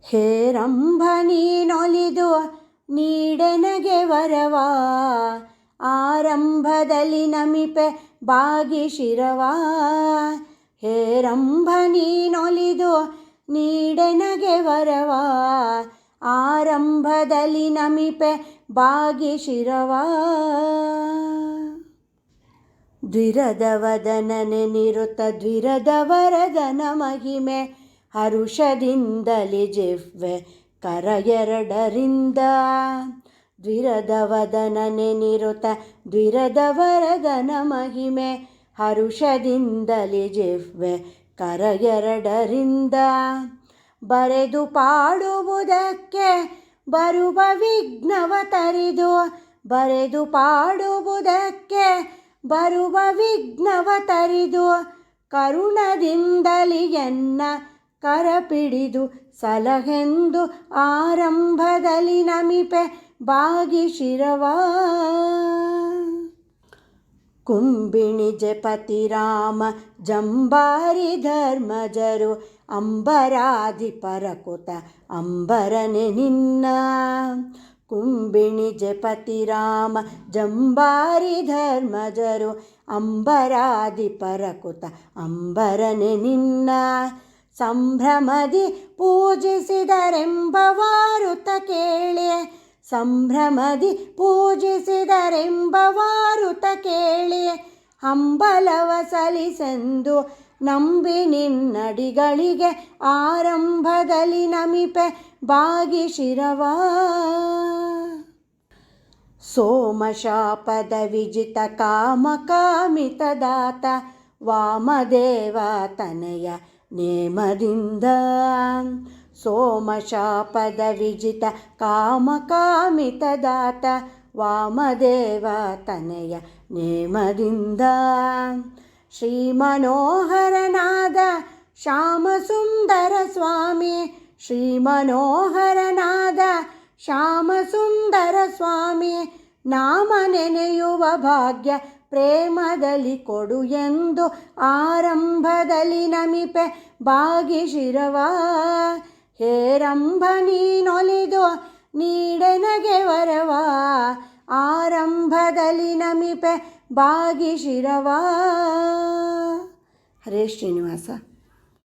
ಹೇರಂಭ ನೀನೊಲಿದು ನೀಡೆನಗೆ ವರವಾ, ಆರಂಭದಲ್ಲಿ ನಮಿಪೆ ಬಾಗಿ ಶಿರವಾ. ಹೇರಂಭ ನೀನೊಲಿದು ನೀಡೆನಗೆ ವರವಾ, ಆರಂಭದಲ್ಲಿ ನಮಿಪೆ ಬಾಗಿ ಶಿರವಾ. ದ್ವಿರದ ವದನನೆ ನಿರುತ ದ್ವಿರದ ವರದನ ಮಹಿಮೆ, ಹರುಷದಿಂದಲೇ ಜಿಹ್ವೆ ಕರ ಎರಡರಿಂದ. ದ್ವಿರದ ವದನನೆ ನಿರುತ ದ್ವಿರದ ವರದನ ಮಹಿಮೆ, ಹರುಷದಿಂದಲೇ ಜಿಹ್ವೆ ಕರ ಎರಡರಿಂದ. ಬರೆದು ಪಾಡುವುದಕ್ಕೆ ಬರುವ ವಿಘ್ನವ ತರಿದು, ಬರೆದು ಪಾಡುವುದಕ್ಕೆ ಬರುವ ವಿಘ್ನವ ತರಿದು, ಕರುಣದಿಂದಲಿ ಎನ್ನ ಕರಪಿಡಿದು ಸಲಹೆಂದು, ಆರಂಭದಲ್ಲಿ ನಮಿಪೆ ಬಾಗಿ ಶಿರವಾ. ಕುಂಬಿಣಿ ಜಪತಿ ರಾಮ ಜಂಬಾರಿ ಧರ್ಮಜರು, ಅಂಬರಾಧಿಪರ ಕುತ ಅಂಬರನೆ ನಿನ್ನ. ಕುಂಬಿಣಿ ಜಪತಿ ರಾಮ ಜಂಬಾರಿ ಧರ್ಮಜರು, ಅಂಬರಾಧಿಪರ ಕುತ ಅಂಬರನೆ ನಿನ್ನ. ಸಂಭ್ರಮದಿ ಪೂಜಿಸಿದರೆಂಬ ವಾರುತ ಕೇಳಿ, ಸಂಭ್ರಮದಿ ಪೂಜಿಸಿದರೆಂಬ ವಾರುತ ಕೇಳಿ, ಹಂಬಲವ ಸಲಿಸೆಂದು ನಂಬಿ ನಿನ್ನಡಿಗಳಿಗೆ, ಆರಂಭದಲ್ಲಿ ನಮಿಪೆ ಬಾಗಿ ಶಿರವಾ. ಸೋಮಶಾಪದ ವಿಜಿತ ಕಾಮ ಕಾಮಿತದಾತ, ವಾಮದೇವ ತನಯ ನೇಮದಿಂದ. ಸೋಮಶಾಪದ ವಿಜಿತ ಕಾಮ ಕಾಮಿತದಾತ, ವಾಮದೇವ ತನಯ ನೇಮದಿಂದ. ಶ್ರೀ ಮನೋಹರನಾದ ಶ್ಯಾಮ ಸುಂದರ ಸ್ವಾಮಿ, ಶ್ರೀ ಮನೋಹರನಾದ ಶ್ಯಾಮ ಸುಂದರ ಸ್ವಾಮಿ, ನಾಮ ನೆನೆಯುವ ಭಾಗ್ಯ ಪ್ರೇಮದಲ್ಲಿ ಕೊಡು ಎಂದು, ಆರಂಭದಲ್ಲಿ ನಮಿಪೆ ಬಾಗಿ ಶಿರವಾ. ಹೇರಂಭ ನೀನೊಲಿದು ನೀಡೆನಗೆ ವರವಾ, ಆರಂಭದಲ್ಲಿ ನಮಿಪೆ ಬಾಗಿ ಶಿರವಾ. ಹರೇ ಶ್ರೀನಿವಾಸ.